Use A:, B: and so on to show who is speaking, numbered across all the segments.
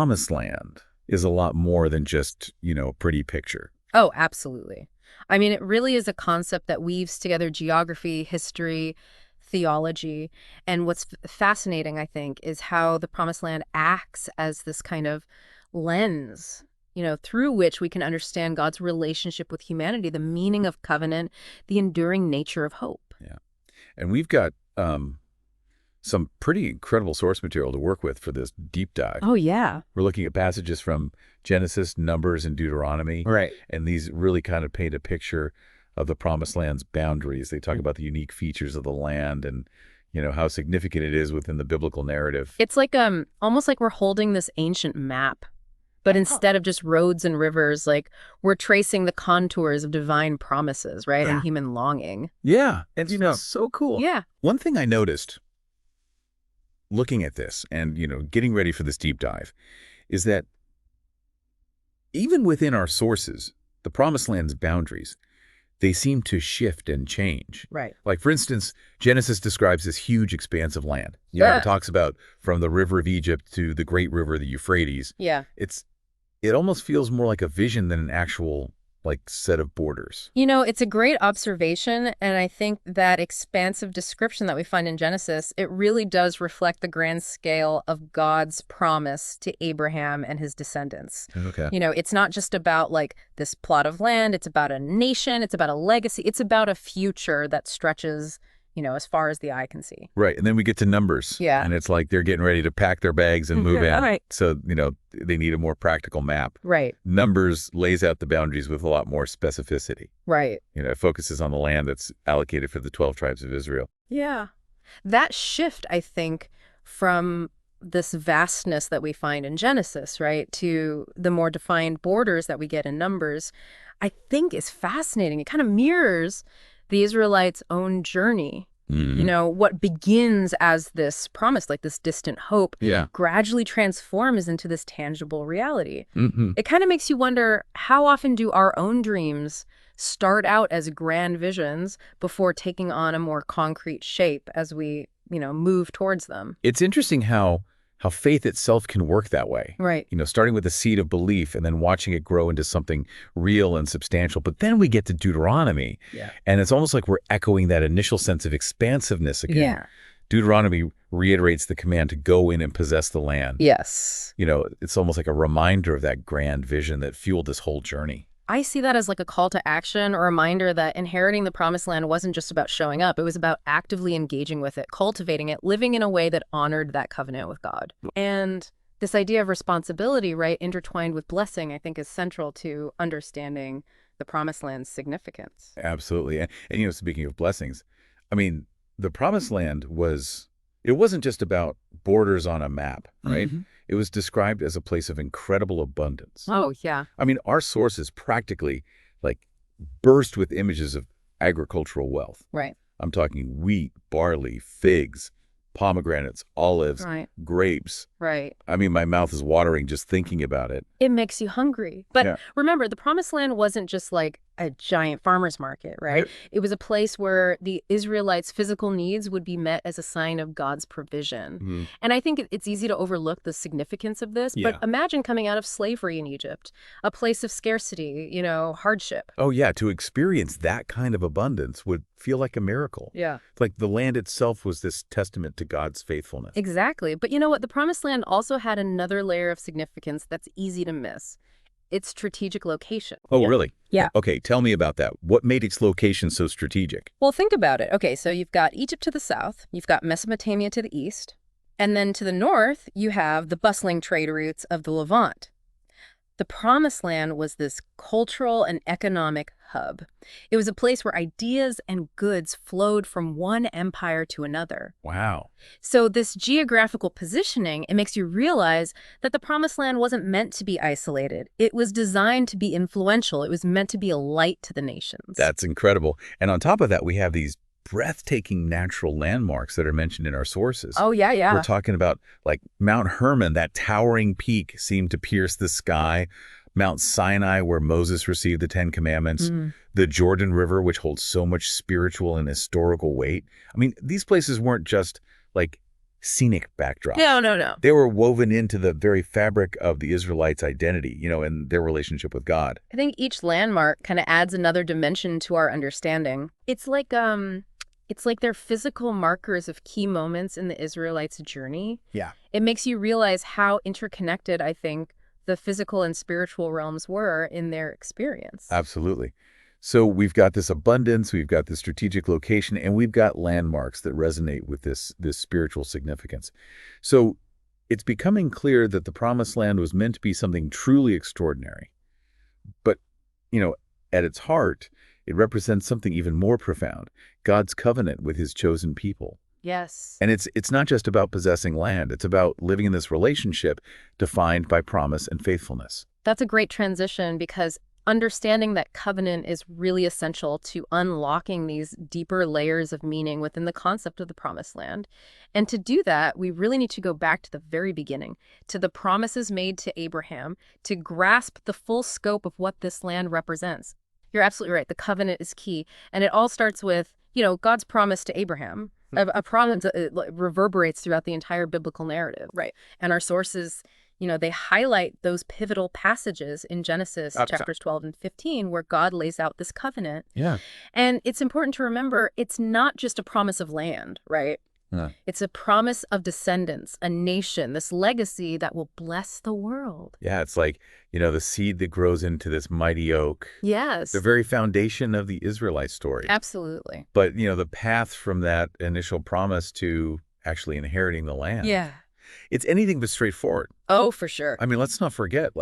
A: promised land is a lot more than just, a pretty picture.
B: Oh, absolutely. I mean, it really is a concept that weaves together geography, history, theology. And what's fascinating, I think, is how the Promised Land acts as this kind of lens, through which we can understand God's relationship with humanity, the meaning of covenant, the enduring nature of hope.
A: Yeah. And we've got some pretty incredible source material to work with for this deep dive.
B: Oh, yeah.
A: We're looking at passages from Genesis, Numbers, and Deuteronomy.
C: Right.
A: And these really kind of paint a picture of the Promised Land's boundaries. They talk about the unique features of the land and, how significant it is within the biblical narrative.
B: It's like almost like we're holding this ancient map, but instead of just roads and rivers, like we're tracing the contours of divine promises, right? And human longing.
A: Yeah. And, so cool.
B: Yeah.
A: One thing I noticed looking at this and, getting ready for this deep dive is that even within our sources, the Promised Land's boundaries, they seem to shift and change.
B: Right.
A: Like, for instance, Genesis describes this huge expanse of land. It talks about from the river of Egypt to the great river, the Euphrates.
B: Yeah.
A: It almost feels more like a vision than an actual, set of borders.
B: It's a great observation, and I think that expansive description that we find in Genesis, it really does reflect the grand scale of God's promise to Abraham and his descendants.
A: Okay.
B: It's not just about, this plot of land. It's about a nation. It's about a legacy. It's about a future that stretches, as far as the eye can see.
A: Right. And then we get to Numbers.
B: Yeah.
A: And it's like they're getting ready to pack their bags and move in.
B: Right.
A: So, they need a more practical map.
B: Right.
A: Numbers lays out the boundaries with a lot more specificity.
B: Right.
A: It focuses on the land that's allocated for the 12 tribes of Israel.
B: Yeah. That shift, I think, from this vastness that we find in Genesis, right, to the more defined borders that we get in Numbers, I think is fascinating. It kind of mirrors the Israelites' own journey. What begins as this promise, like this distant hope, gradually transforms into this tangible reality. It kind of makes you wonder, how often do our own dreams start out as grand visions before taking on a more concrete shape as we, move towards them?
A: It's interesting how faith itself can work that way.
B: Right.
A: Starting with a seed of belief and then watching it grow into something real and substantial. But then we get to Deuteronomy. Yeah. And it's almost like we're echoing that initial sense of expansiveness again.
B: Yeah.
A: Deuteronomy reiterates the command to go in and possess the land.
B: Yes.
A: It's almost like a reminder of that grand vision that fueled this whole journey.
B: I see that as like a call to action, a reminder that inheriting the Promised Land wasn't just about showing up. It was about actively engaging with it, cultivating it, living in a way that honored that covenant with God. And this idea of responsibility, right, intertwined with blessing, I think is central to understanding the Promised Land's significance.
A: Absolutely. And speaking of blessings, I mean, the Promised Land it wasn't just about borders on a map, right? It was described as a place of incredible abundance.
B: Oh, yeah.
A: I mean, our sources practically burst with images of agricultural wealth.
B: Right.
A: I'm talking wheat, barley, figs, pomegranates, olives, grapes.
B: Right.
A: I mean, my mouth is watering just thinking about it.
B: It makes you hungry. But remember, the Promised Land wasn't just like a giant farmer's market, right? It was a place where the Israelites' physical needs would be met as a sign of God's provision. And I think it's easy to overlook the significance of this, but imagine coming out of slavery in Egypt, a place of scarcity, hardship.
A: Oh, yeah. To experience that kind of abundance would feel like a miracle.
B: Yeah.
A: Like the land itself was this testament to God's faithfulness.
B: Exactly. But you know what? The Promised Land also had another layer of significance that's easy to miss. Its strategic location.
A: Oh, really?
B: Yeah.
A: Okay, tell me about that. What made its location so strategic?
B: Well, think about it. Okay, so you've got Egypt to the south, you've got Mesopotamia to the east, and then to the north, you have the bustling trade routes of the Levant. The Promised Land was this cultural and economic hub. It was a place where ideas and goods flowed from one empire to another.
A: Wow.
B: So this geographical positioning, it makes you realize that the Promised Land wasn't meant to be isolated. It was designed to be influential. It was meant to be a light to the nations.
A: That's incredible. And on top of that, we have these breathtaking natural landmarks that are mentioned in our sources.
B: Oh, yeah, yeah.
A: We're talking about Mount Hermon, that towering peak seemed to pierce the sky. Mount Sinai, where Moses received the 10 Commandments. The Jordan River, which holds so much spiritual and historical weight. I mean, these places weren't just scenic backdrops.
B: No, no, no.
A: They were woven into the very fabric of the Israelites' identity, and their relationship with God.
B: I think each landmark kind of adds another dimension to our understanding. It's like they're physical markers of key moments in the Israelites' journey.
A: Yeah.
B: It makes you realize how interconnected, I think, the physical and spiritual realms were in their experience.
A: Absolutely. So we've got this abundance, we've got this strategic location, and we've got landmarks that resonate with this spiritual significance. So it's becoming clear that the Promised Land was meant to be something truly extraordinary. But, at its heart, it represents something even more profound, God's covenant with his chosen people.
B: Yes.
A: And it's not just about possessing land, it's about living in this relationship defined by promise and faithfulness.
B: That's a great transition because understanding that covenant is really essential to unlocking these deeper layers of meaning within the concept of the Promised Land. And to do that, we really need to go back to the very beginning, to the promises made to Abraham, to grasp the full scope of what this land represents. You're absolutely right. The covenant is key. And it all starts with, God's promise to Abraham. A promise that reverberates throughout the entire biblical narrative. Right. And our sources, they highlight those pivotal passages in Genesis chapters 12 and 15 where God lays out this covenant.
A: Yeah.
B: And it's important to remember it's not just a promise of land, right? It's a promise of descendants, a nation, this legacy that will bless the world.
A: Yeah, it's like, the seed that grows into this mighty oak.
B: Yes.
A: The very foundation of the Israelite story.
B: Absolutely.
A: But, the path from that initial promise to actually inheriting the land.
B: Yeah.
A: It's anything but straightforward.
B: Oh, for sure.
A: I mean, let's not forget,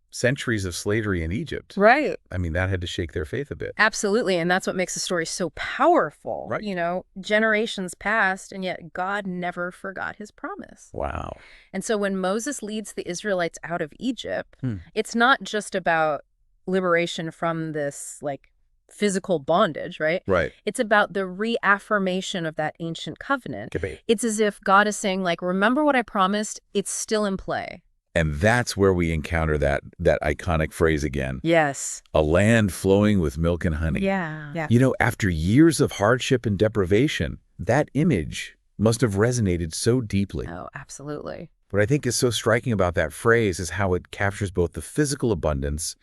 A: centuries of slavery in Egypt.
B: Right.
A: I mean, that had to shake their faith a bit.
B: Absolutely. And that's what makes the story so powerful.
A: Right.
B: Generations passed, and yet God never forgot his promise.
A: Wow.
B: And so when Moses leads the Israelites out of Egypt, it's not just about liberation from this, physical bondage, right?
A: Right.
B: It's about the reaffirmation of that ancient covenant.
A: Okay.
B: It's as if God is saying, remember what I promised? It's still in play.
A: And that's where we encounter that iconic phrase again.
B: Yes.
A: A land flowing with milk and honey.
B: Yeah.
A: After years of hardship and deprivation, that image must have resonated so deeply.
B: Oh, absolutely.
A: What I think is so striking about that phrase is how it captures both the physical abundance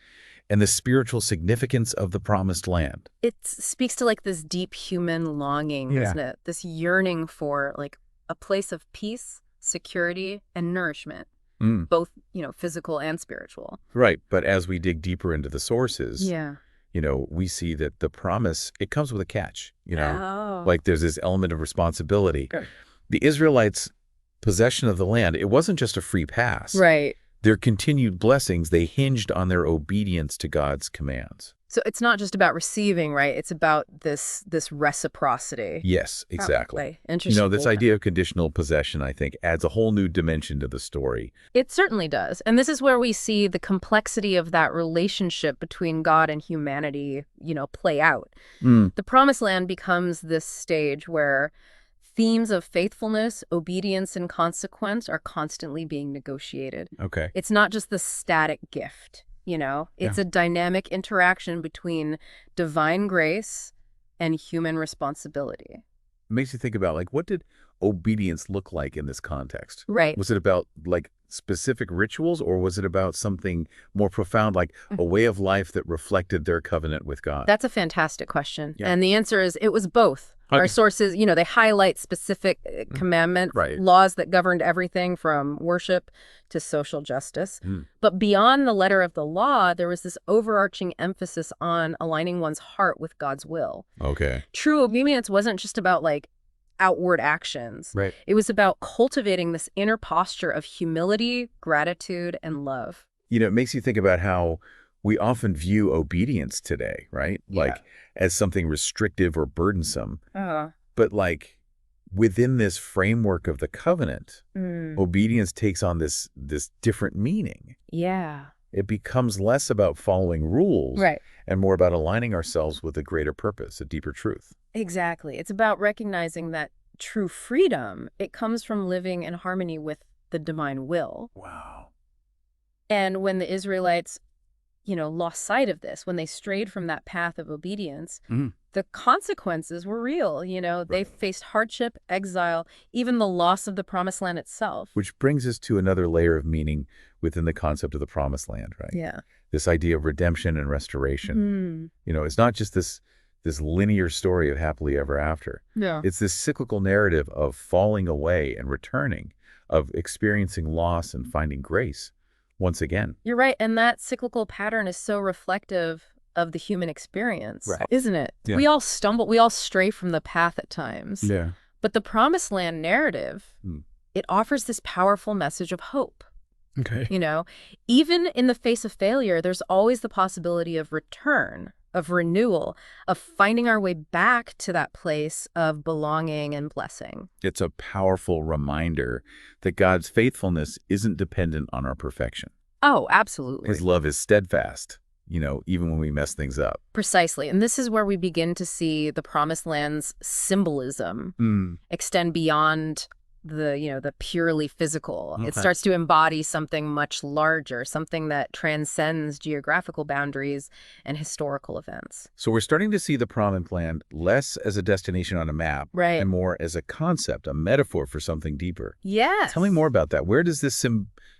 A: and the spiritual significance of the Promised Land.
B: It speaks to this deep human longing, doesn't it? This yearning for a place of peace, security, and nourishment. Both, physical and spiritual.
A: Right. But as we dig deeper into the sources,
B: yeah,
A: we see that the promise, it comes with a catch,
B: Oh.
A: There's this element of responsibility. Okay. The Israelites' possession of the land, it wasn't just a free pass.
B: Right.
A: Their continued blessings, they hinged on their obedience to God's commands.
B: So it's not just about receiving, right? It's about this reciprocity.
A: Yes, exactly.
B: Interesting.
A: This idea of conditional possession, I think, adds a whole new dimension to the story.
B: It certainly does. And this is where we see the complexity of that relationship between God and humanity, play out. The Promised Land becomes this stage where themes of faithfulness, obedience, and consequence are constantly being negotiated.
A: Okay.
B: It's not just the static gift. It's a dynamic interaction between divine grace and human responsibility.
A: It makes you think about, what did obedience look like in this context?
B: Right.
A: Was it about, specific rituals, or was it about something more profound, like a way of life that reflected their covenant with God?
B: That's a fantastic question.
A: Yeah.
B: And the answer is it was both.
A: Okay.
B: Our sources, they highlight specific commandment laws that governed everything from worship to social justice. But beyond the letter of the law, there was this overarching emphasis on aligning one's heart with God's will.
A: Okay.
B: True obedience wasn't just about outward actions.
A: Right.
B: It was about cultivating this inner posture of humility, gratitude, and love.
A: It makes you think about how we often view obedience today, right?
B: Yeah.
A: As something restrictive or burdensome.
B: Uh-huh.
A: But within this framework of the covenant, obedience takes on this different meaning.
B: Yeah.
A: It becomes less about following rules and more about aligning ourselves with a greater purpose, a deeper truth.
B: Exactly. It's about recognizing that true freedom, it comes from living in harmony with the divine will.
A: Wow.
B: And when the Israelites, lost sight of this, when they strayed from that path of obedience, the consequences were real. They faced hardship, exile, even the loss of the promised land itself.
A: Which brings us to another layer of meaning within the concept of the promised land, right?
B: Yeah.
A: This idea of redemption and restoration. It's not just this linear story of happily ever after.
B: Yeah.
A: It's this cyclical narrative of falling away and returning, of experiencing loss and finding grace once again.
B: You're right. And that cyclical pattern is so reflective of the human experience,
A: Right.
B: isn't it?
A: Yeah.
B: We all stumble, we all stray from the path at times.
A: Yeah.
B: But the promised land narrative, it offers this powerful message of hope.
A: Okay.
B: Even in the face of failure, there's always the possibility of return, of renewal, of finding our way back to that place of belonging and blessing.
A: It's a powerful reminder that God's faithfulness isn't dependent on our perfection.
B: Oh, absolutely.
A: His love is steadfast, even when we mess things up.
B: Precisely. And this is where we begin to see the promised land's symbolism extend beyond the purely physical.
A: Okay.
B: It starts to embody something much larger, something that transcends geographical boundaries and historical events.
A: So we're starting to see the promised land less as a destination on a map
B: Right.
A: and more as a concept, a metaphor for something deeper.
B: Yes.
A: Tell me more about that. Where does this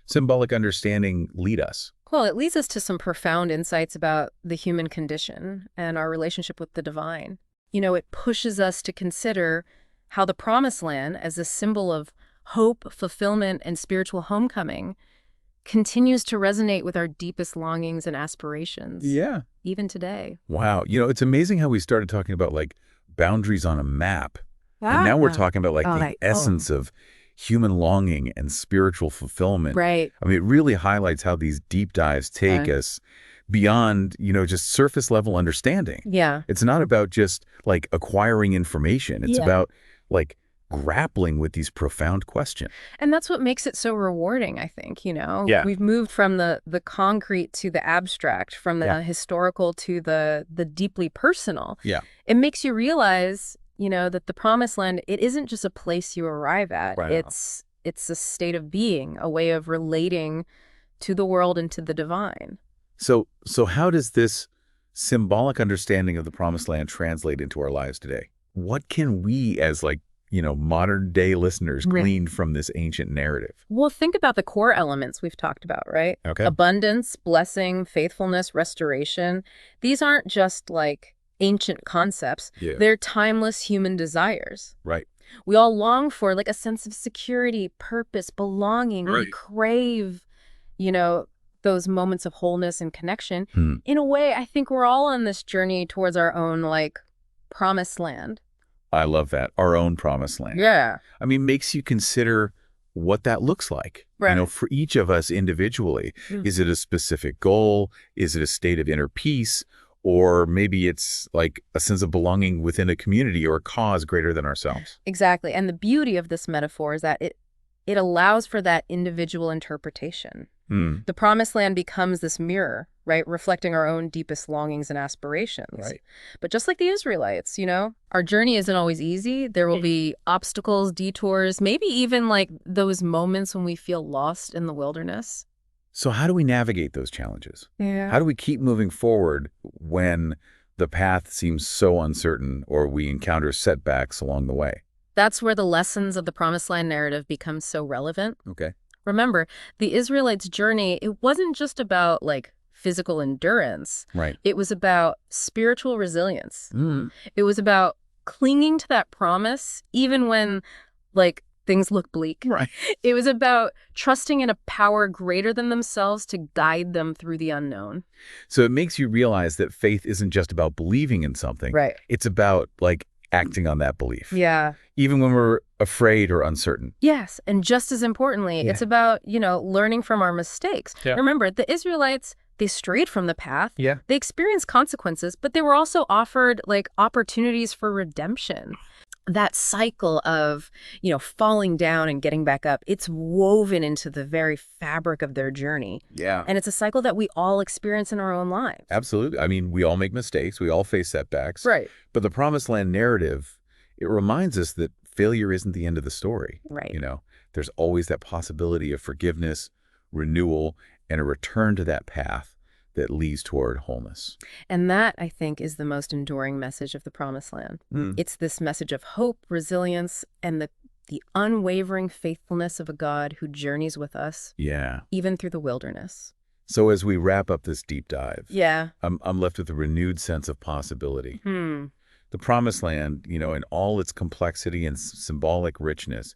A: symbolic understanding lead us?
B: Well, it leads us to some profound insights about the human condition and our relationship with the divine. It pushes us to consider how the promised land, as a symbol of hope, fulfillment, and spiritual homecoming, continues to resonate with our deepest longings and aspirations.
A: Yeah.
B: Even today.
A: Wow. It's amazing how we started talking about boundaries on a map. And now we're talking about the essence of human longing and spiritual fulfillment.
B: Right.
A: I mean, it really highlights how these deep dives take us beyond, just surface level understanding.
B: Yeah.
A: It's not about just acquiring information. It's about grappling with these profound questions.
B: And that's what makes it so rewarding, I think,
A: Yeah.
B: We've moved from the concrete to the abstract, from the historical to the deeply personal.
A: Yeah.
B: It makes you realize, that the promised land, it isn't just a place you arrive at.
A: Right.
B: It's a state of being, a way of relating to the world and to the divine.
A: So how does this symbolic understanding of the promised land translate into our lives today? What can we as modern day listeners glean from this ancient narrative?
B: Well, think about the core elements we've talked about, right?
A: Okay.
B: Abundance, blessing, faithfulness, restoration. These aren't just ancient concepts.
A: Yeah.
B: They're timeless human desires.
A: Right.
B: We all long for a sense of security, purpose, belonging. We crave, those moments of wholeness and connection. In a way, I think we're all on this journey towards our own promised land.
A: I love that. Our own promised land.
B: Yeah.
A: I mean, makes you consider what that looks like.
B: Right.
A: For each of us individually. Is it a specific goal? Is it a state of inner peace? Or maybe it's a sense of belonging within a community or a cause greater than ourselves.
B: Exactly. And the beauty of this metaphor is that it allows for that individual interpretation. The promised land becomes this mirror, right, reflecting our own deepest longings and aspirations.
A: Right.
B: But just like the Israelites, our journey isn't always easy. There will be obstacles, detours, maybe even those moments when we feel lost in the wilderness.
A: So how do we navigate those challenges?
B: Yeah.
A: How do we keep moving forward when the path seems so uncertain or we encounter setbacks along the way?
B: That's where the lessons of the promised land narrative become so relevant.
A: Okay.
B: Remember, the Israelites' journey, it wasn't just about physical endurance.
A: Right.
B: It was about spiritual resilience. It was about clinging to that promise even when things look bleak.
A: Right.
B: It was about trusting in a power greater than themselves to guide them through the unknown.
A: So it makes you realize that faith isn't just about believing in something.
B: Right.
A: It's about acting on that belief.
B: Yeah.
A: Even when we're afraid or uncertain.
B: Yes. And just as importantly, it's about, learning from our mistakes.
A: Yeah.
B: Remember, the Israelites, they strayed from the path.
A: Yeah.
B: They experienced consequences, but they were also offered opportunities for redemption. That cycle of, falling down and getting back up, it's woven into the very fabric of their journey.
A: Yeah.
B: And it's a cycle that we all experience in our own lives.
A: Absolutely. I mean, we all make mistakes. We all face setbacks.
B: Right.
A: But the promised land narrative, it reminds us that failure isn't the end of the story.
B: Right.
A: There's always that possibility of forgiveness, renewal, and a return to that path that leads toward wholeness.
B: And that, I think, is the most enduring message of the Promised Land.
A: Mm.
B: It's this message of hope, resilience, and the unwavering faithfulness of a God who journeys with us,
A: Yeah.
B: even through the wilderness.
A: So as we wrap up this deep dive,
B: Yeah.
A: I'm left with a renewed sense of possibility.
B: Hmm.
A: The Promised Land, in all its complexity and symbolic richness,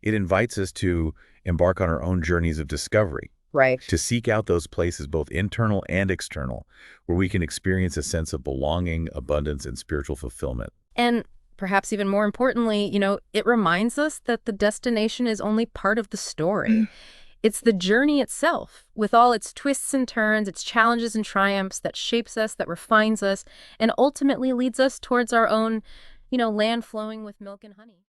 A: it invites us to embark on our own journeys of discovery,
B: Right.
A: to seek out those places, both internal and external, where we can experience a sense of belonging, abundance, and spiritual fulfillment.
B: And perhaps even more importantly, it reminds us that the destination is only part of the story. It's the journey itself, with all its twists and turns, its challenges and triumphs, that shapes us, that refines us, and ultimately leads us towards our own, land flowing with milk and honey.